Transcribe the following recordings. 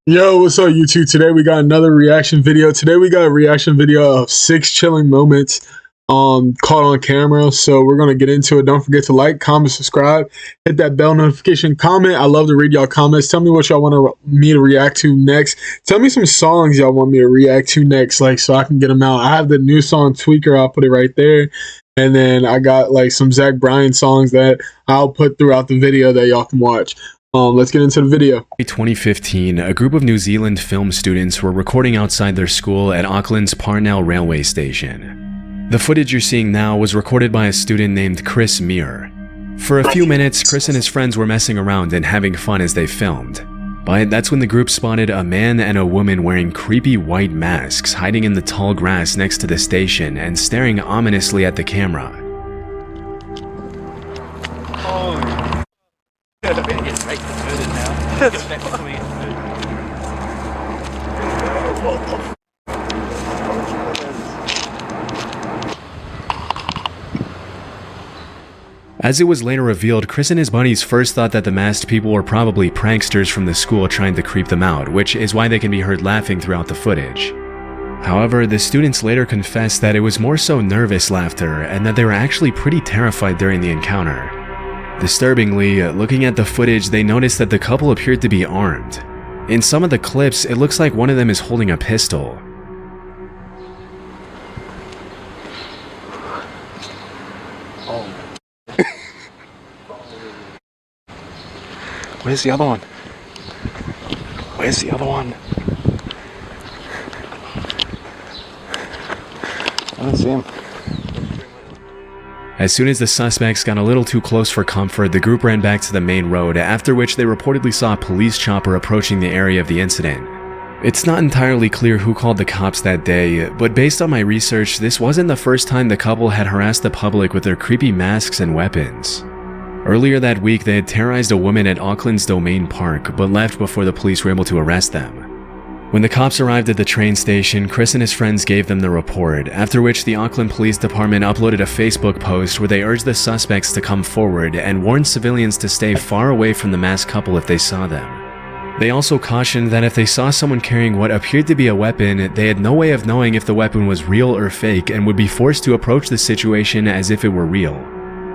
Yo, what's up, YouTube? Today we got another reaction video. Today we got a reaction video of 6 chilling moments caught on camera. So we're gonna get into it. Don't forget to like, comment, subscribe, hit that bell notification, comment. I love to read y'all comments. Tell me what y'all want me to react to next. Tell me some songs y'all want me to react to next, like so I can get them out. I have the new song Tweaker. I'll put it right there. And then I got like some Zach Bryan songs that I'll put throughout the video that y'all can watch. Let's get into the video. 2015, a group of New Zealand film students were recording outside their school at Auckland's Parnell railway station. The footage you're seeing now was recorded by a student named Chris Meir. For a few minutes, Chris and his friends were messing around and having fun as they filmed. But that's when the group spotted a man and a woman wearing creepy white masks hiding in the tall grass next to the station and staring ominously at the camera. As it was later revealed, Chris and his buddies first thought that the masked people were probably pranksters from the school trying to creep them out, which is why they can be heard laughing throughout the footage. However, the students later confessed that it was more so nervous laughter and that they were actually pretty terrified during the encounter. Disturbingly, looking at the footage, they noticed that the couple appeared to be armed. In some of the clips, it looks like one of them is holding a pistol. Where's the other one? Where's the other one? I don't see him. As soon as the suspects got a little too close for comfort, the group ran back to the main road, after which they reportedly saw a police chopper approaching the area of the incident. It's not entirely clear who called the cops that day, but based on my research, this wasn't the first time the couple had harassed the public with their creepy masks and weapons. Earlier that week, they had terrorized a woman at Auckland's Domain Park, but left before the police were able to arrest them. When the cops arrived at the train station, Chris and his friends gave them the report, after which the Auckland Police Department uploaded a Facebook post where they urged the suspects to come forward and warned civilians to stay far away from the masked couple if they saw them. They also cautioned that if they saw someone carrying what appeared to be a weapon, they had no way of knowing if the weapon was real or fake and would be forced to approach the situation as if it were real.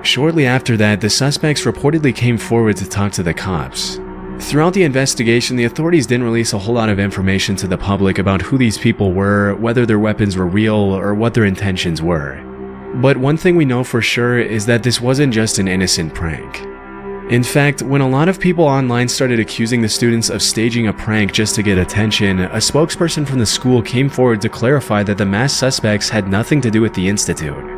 Shortly after that, the suspects reportedly came forward to talk to the cops. Throughout the investigation, the authorities didn't release a whole lot of information to the public about who these people were, whether their weapons were real, or what their intentions were. But one thing we know for sure is that this wasn't just an innocent prank. In fact, when a lot of people online started accusing the students of staging a prank just to get attention, a spokesperson from the school came forward to clarify that the masked suspects had nothing to do with the institute.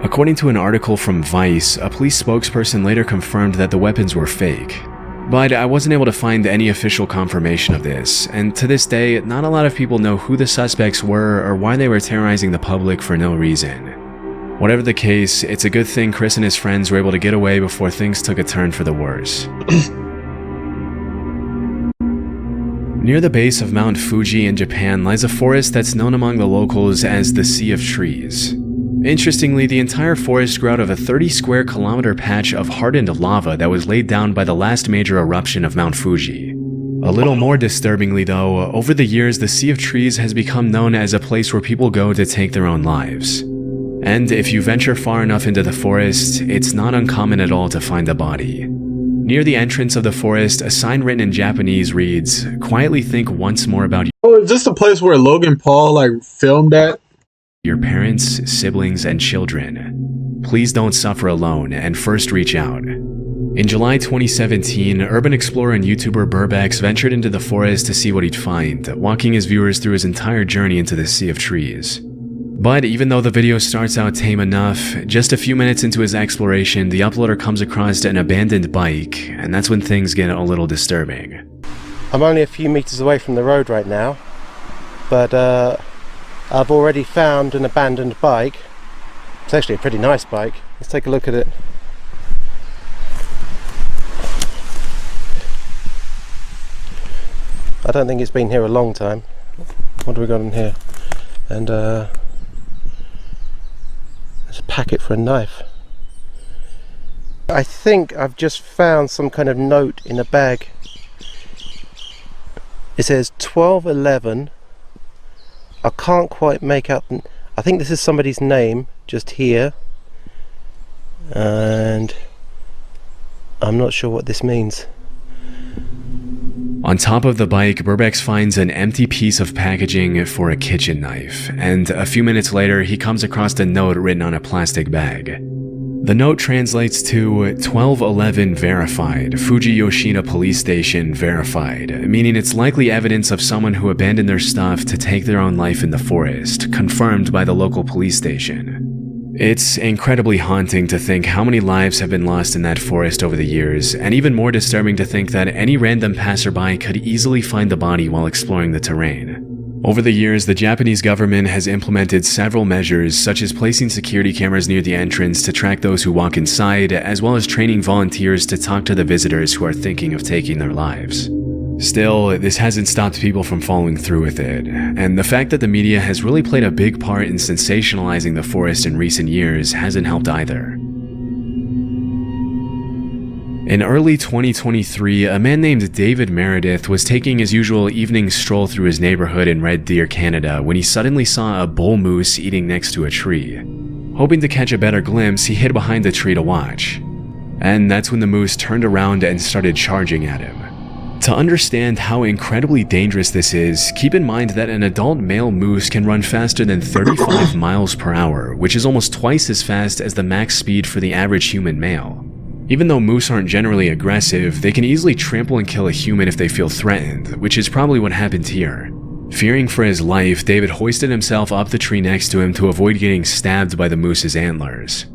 According to an article from Vice, a police spokesperson later confirmed that the weapons were fake. But I wasn't able to find any official confirmation of this, and to this day, not a lot of people know who the suspects were or why they were terrorizing the public for no reason. Whatever the case, it's a good thing Chris and his friends were able to get away before things took a turn for the worse. Near the base of Mount Fuji in Japan lies a forest that's known among the locals as the Sea of Trees. Interestingly, the entire forest grew out of a 30-square-kilometer patch of hardened lava that was laid down by the last major eruption of Mount Fuji. A little more disturbingly though, over the years the Sea of Trees has become known as a place where people go to take their own lives. And if you venture far enough into the forest, it's not uncommon at all to find a body. Near the entrance of the forest, a sign written in Japanese reads, "Quietly think once more about Oh, is this the place where Logan Paul filmed at? Your parents, siblings, and children. Please don't suffer alone and first reach out." In July 2017, urban explorer and YouTuber Burbex ventured into the forest to see what he'd find, walking his viewers through his entire journey into the Sea of Trees. But even though the video starts out tame enough, just a few minutes into his exploration, the uploader comes across an abandoned bike, and that's when things get a little disturbing. I'm only a few meters away from the road right now, but I've already found an abandoned bike. It's actually a pretty nice bike. Let's take a look at it. I don't think it's been here a long time. What do we got in here? And there's a packet for a knife. I think I've just found some kind of note in a bag. It says 1211. I can't quite make out. I think this is somebody's name just here, and I'm not sure what this means. On top of the bike, Birbex finds an empty piece of packaging for a kitchen knife, and a few minutes later, he comes across a note written on a plastic bag. The note translates to 1211 verified, Fuji Yoshida Police Station verified, meaning it's likely evidence of someone who abandoned their stuff to take their own life in the forest, confirmed by the local police station. It's incredibly haunting to think how many lives have been lost in that forest over the years, and even more disturbing to think that any random passerby could easily find the body while exploring the terrain. Over the years, the Japanese government has implemented several measures, such as placing security cameras near the entrance to track those who walk inside, as well as training volunteers to talk to the visitors who are thinking of taking their lives. Still, this hasn't stopped people from following through with it, and the fact that the media has really played a big part in sensationalizing the forest in recent years hasn't helped either. In early 2023, a man named David Meredith was taking his usual evening stroll through his neighborhood in Red Deer, Canada, when he suddenly saw a bull moose eating next to a tree. Hoping to catch a better glimpse, he hid behind the tree to watch. And that's when the moose turned around and started charging at him. To understand how incredibly dangerous this is, keep in mind that an adult male moose can run faster than 35 miles per hour, which is almost twice as fast as the max speed for the average human male. Even though moose aren't generally aggressive, they can easily trample and kill a human if they feel threatened, which is probably what happened here. Fearing for his life, David hoisted himself up the tree next to him to avoid getting stabbed by the moose's antlers.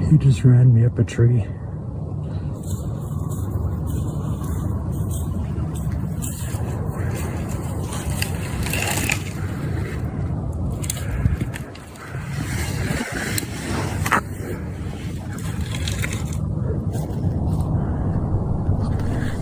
He just ran me up a tree.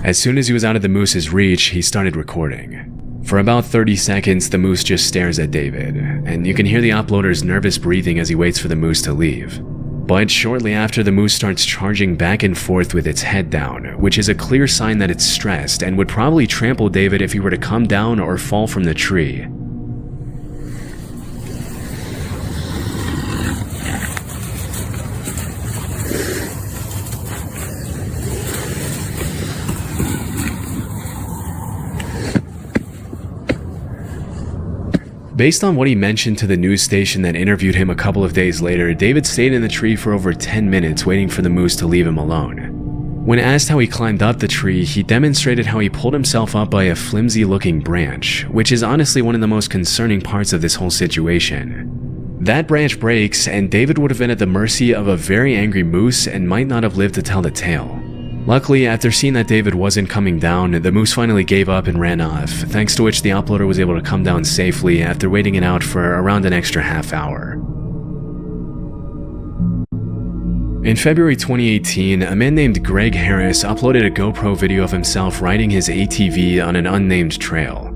As soon as he was out of the moose's reach, he started recording. For about 30 seconds, the moose just stares at David, and you can hear the uploader's nervous breathing as he waits for the moose to leave. But shortly after, the moose starts charging back and forth with its head down, which is a clear sign that it's stressed and would probably trample David if he were to come down or fall from the tree. Based on what he mentioned to the news station that interviewed him a couple of days later, David stayed in the tree for over 10 minutes waiting for the moose to leave him alone. When asked how he climbed up the tree, he demonstrated how he pulled himself up by a flimsy-looking branch, which is honestly one of the most concerning parts of this whole situation. That branch breaks, and David would have been at the mercy of a very angry moose and might not have lived to tell the tale. Luckily, after seeing that David wasn't coming down, the moose finally gave up and ran off, thanks to which the uploader was able to come down safely after waiting it out for around an extra half hour. In February 2018, a man named Greg Harris uploaded a GoPro video of himself riding his ATV on an unnamed trail.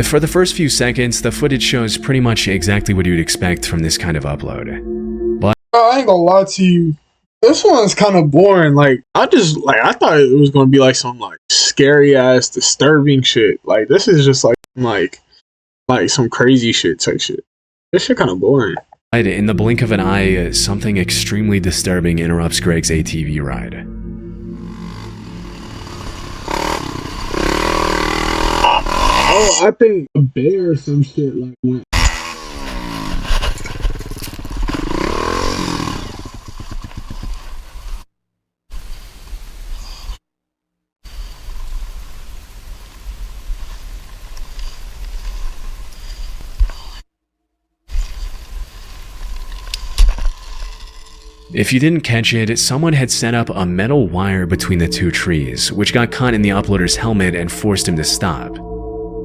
For the first few seconds, the footage shows pretty much exactly what you'd expect from this kind of upload. But I ain't gonna lie to you. This one's kind of boring. I thought it was gonna be like some scary ass disturbing shit. This is just like some crazy shit type shit. This shit kind of boring. in the blink of an eye, something extremely disturbing interrupts Greg's ATV ride. Oh, I think a bear or some shit went. If you didn't catch it, someone had set up a metal wire between the two trees, which got caught in the uploader's helmet and forced him to stop.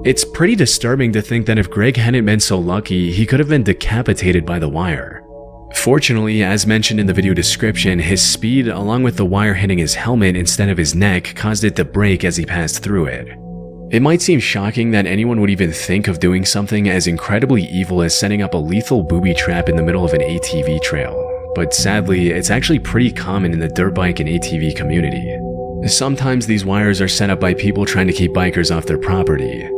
It's pretty disturbing to think that if Greg hadn't been so lucky, he could have been decapitated by the wire. Fortunately, as mentioned in the video description, his speed, along with the wire hitting his helmet instead of his neck, caused it to break as he passed through it. It might seem shocking that anyone would even think of doing something as incredibly evil as setting up a lethal booby trap in the middle of an ATV trail. But sadly, it's actually pretty common in the dirt bike and ATV community. Sometimes these wires are set up by people trying to keep bikers off their property.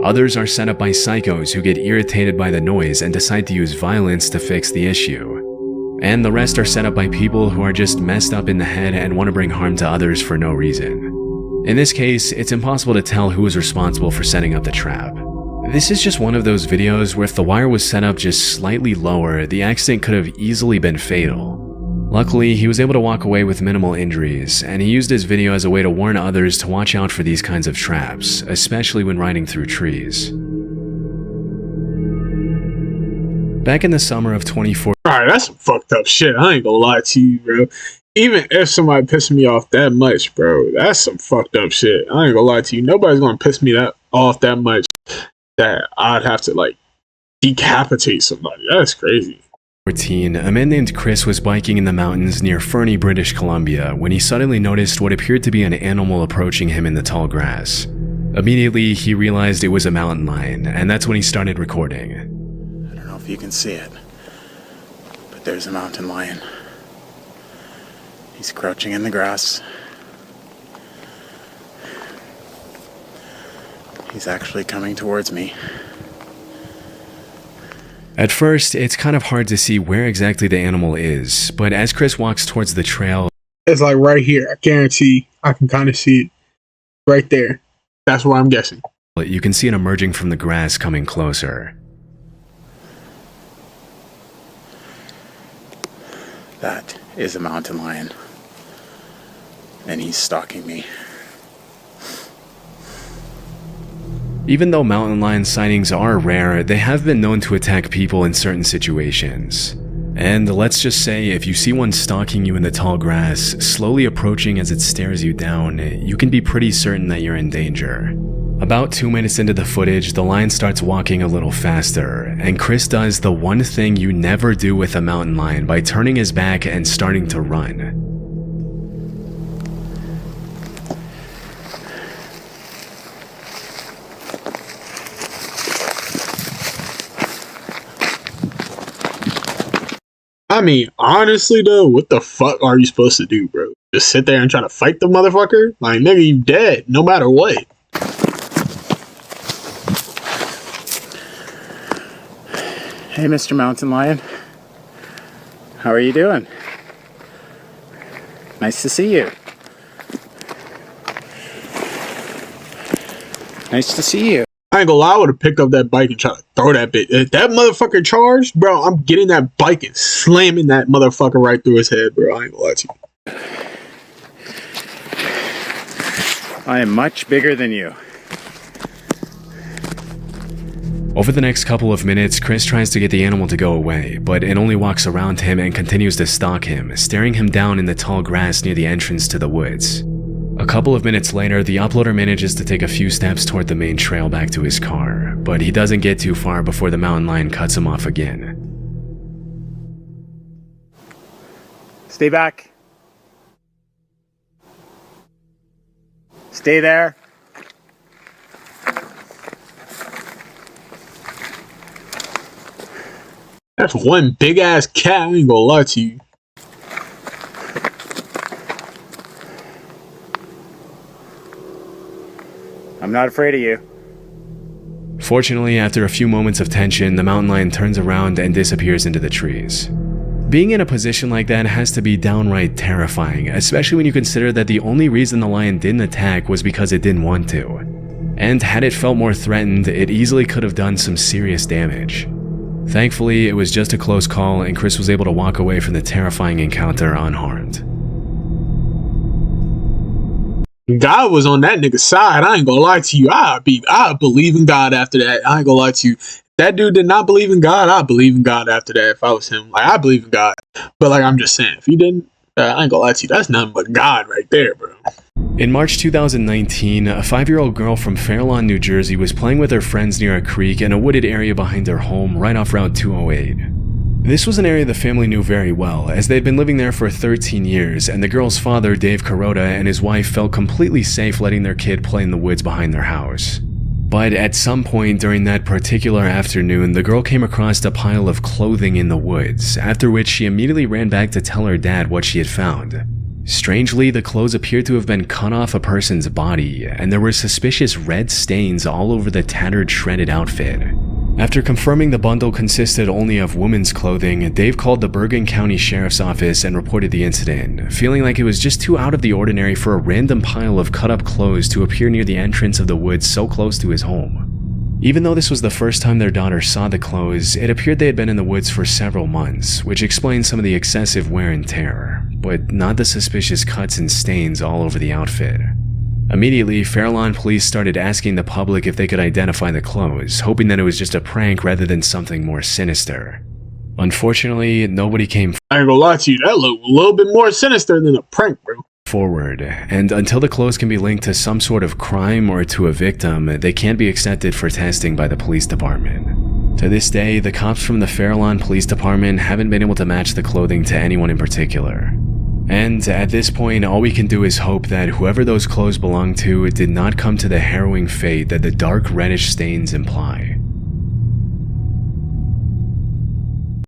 Others are set up by psychos who get irritated by the noise and decide to use violence to fix the issue. And the rest are set up by people who are just messed up in the head and want to bring harm to others for no reason. In this case, it's impossible to tell who is responsible for setting up the trap. This is just one of those videos where if the wire was set up just slightly lower, the accident could have easily been fatal. Luckily, he was able to walk away with minimal injuries, and he used his video as a way to warn others to watch out for these kinds of traps, especially when riding through trees. Back in the summer of 2014, Alright, that's some fucked up shit. I ain't gonna lie to you, bro. Even if somebody pissed me off that much, bro, that's some fucked up shit. I ain't gonna lie to you. Nobody's gonna piss me off that much that I'd have to, like, decapitate somebody. That's crazy. a man named Chris was biking in the mountains near Fernie, British Columbia, when he suddenly noticed what appeared to be an animal approaching him in the tall grass. Immediately, he realized it was a mountain lion, and that's when he started recording. I don't know if you can see it, but there's a mountain lion. He's crouching in the grass. He's actually coming towards me. At first, it's kind of hard to see where exactly the animal is, but as Chris walks towards the trail, It's like right here. I guarantee I can kind of see it. Right there. That's where I'm guessing. you can see it emerging from the grass coming closer. That is a mountain lion. And he's stalking me. Even though mountain lion sightings are rare, they have been known to attack people in certain situations. And let's just say, if you see one stalking you in the tall grass, slowly approaching as it stares you down, you can be pretty certain that you're in danger. About 2 minutes into the footage, the lion starts walking a little faster, and Chris does the one thing you never do with a mountain lion by turning his back and starting to run. I mean, honestly though, what the fuck are you supposed to do, bro? Just sit there and try to fight the motherfucker? Like, nigga, you dead, no matter what. Hey, Mr. Mountain Lion. How are you doing? Nice to see you. Nice to see you. I ain't gonna lie, I would have picked up that bike and tried to throw that bitch. If that motherfucker charged, bro, I'm getting that bike and slamming that motherfucker right through his head, bro. I ain't gonna lie to you. I am much bigger than you. Over the next couple of minutes, Chris tries to get the animal to go away, but it only walks around him and continues to stalk him, staring him down in the tall grass near the entrance to the woods. A couple of minutes later, the uploader manages to take a few steps toward the main trail back to his car, but he doesn't get too far before the mountain lion cuts him off again. Stay back. Stay there. That's one big ass cat, I ain't gonna lie to you. I'm not afraid of you. Fortunately, after a few moments of tension, the mountain lion turns around and disappears into the trees. Being in a position like that has to be downright terrifying, especially when you consider that the only reason the lion didn't attack was because it didn't want to. And had it felt more threatened, it easily could have done some serious damage. Thankfully, it was just a close call and Chris was able to walk away from the terrifying encounter unharmed. God was on that nigga's side. I ain't gonna lie to you. I believe in God after that. I ain't gonna lie to you. That dude did not believe in God. I believe in God after that. If I was him, like, I believe in God. But like, I'm just saying, if he didn't, I ain't gonna lie to you. That's nothing but God right there, bro. In March 2019, a 5-year-old girl from Fair Lawn, New Jersey was playing with her friends near a creek in a wooded area behind her home right off Route 208. This was an area the family knew very well, as they'd been living there for 13 years, and the girl's father, Dave Kuroda, and his wife felt completely safe letting their kid play in the woods behind their house. But at some point during that particular afternoon, the girl came across a pile of clothing in the woods, after which she immediately ran back to tell her dad what she had found. Strangely, the clothes appeared to have been cut off a person's body, and there were suspicious red stains all over the tattered, shredded outfit. After confirming the bundle consisted only of women's clothing, Dave called the Bergen County Sheriff's Office and reported the incident, feeling like it was just too out of the ordinary for a random pile of cut-up clothes to appear near the entrance of the woods so close to his home. Even though this was the first time their daughter saw the clothes, it appeared they had been in the woods for several months, which explains some of the excessive wear and tear, but not the suspicious cuts and stains all over the outfit. Immediately, Fairlawn police started asking the public if they could identify the clothes, hoping that it was just a prank rather than something more sinister. Unfortunately, nobody came I ain't gonna lie to you, that looked a little bit more sinister than a prank, bro. forward, and until the clothes can be linked to some sort of crime or to a victim, they can't be accepted for testing by the police department. To this day, the cops from the Fairlawn Police Department haven't been able to match the clothing to anyone in particular. And at this point, all we can do is hope that whoever those clothes belonged to did not come to the harrowing fate that the dark reddish stains imply.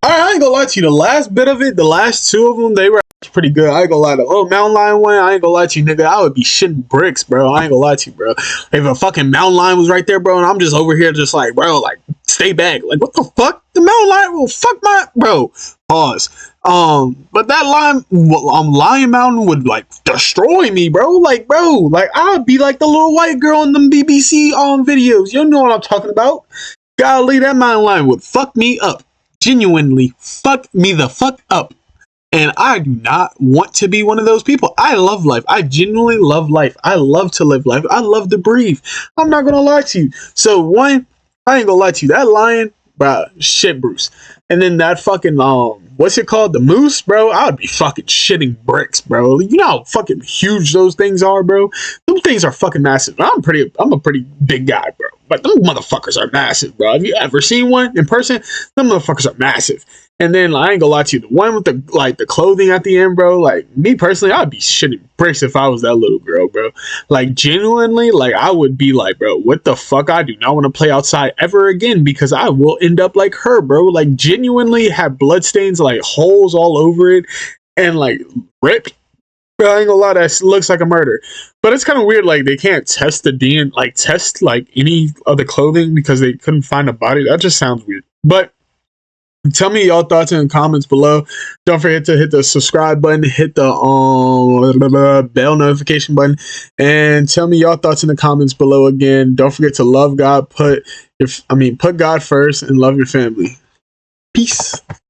I ain't gonna lie to you, the last bit of it, the last two of them, they were pretty good. I ain't gonna lie. The mountain lion one, I ain't gonna lie to you, nigga. I would be shitting bricks, bro. I ain't gonna lie to you, bro. If a fucking mountain lion was right there, bro, and I'm just over here just like, bro, like, stay back. Like, what the fuck? The mountain lion will fuck my... Bro, pause. But that Lion Mountain would, like, destroy me, bro. Like, bro, like, I would be like the little white girl in them BBC videos. You know what I'm talking about. Golly, that mountain lion would fuck me up. Genuinely fuck me the fuck up. And I do not want to be one of those people. I love life. I genuinely love life. I love to live life. I love to breathe. I'm not gonna lie to you. So one, I ain't gonna lie to you. That lion, bro, shit, Bruce. And then that fucking what's it called? The moose, bro. I would be fucking shitting bricks, bro. You know how fucking huge those things are, bro. Them things are fucking massive. I'm a pretty big guy, bro. But them motherfuckers are massive, bro. Have you ever seen one in person? Them motherfuckers are massive. And then I ain't gonna lie to you, the one with the clothing at the end, bro. Like me personally, I'd be shitting bricks if I was that little girl, bro. Like genuinely, like I would be like, bro, what the fuck? I do not want to play outside ever again because I will end up like her, bro. Like genuinely have bloodstains, like holes all over it, and like ripped. Bro, I ain't gonna lie, that looks like a murder. But it's kind of weird, like they can't test the DNA, like test like any of the clothing because they couldn't find a body. That just sounds weird. But tell me y'all thoughts in the comments below. Don't forget to hit the subscribe button, hit the bell notification button, and tell me y'all thoughts in the comments below again. Don't forget to love God, put God first and love your family. Peace.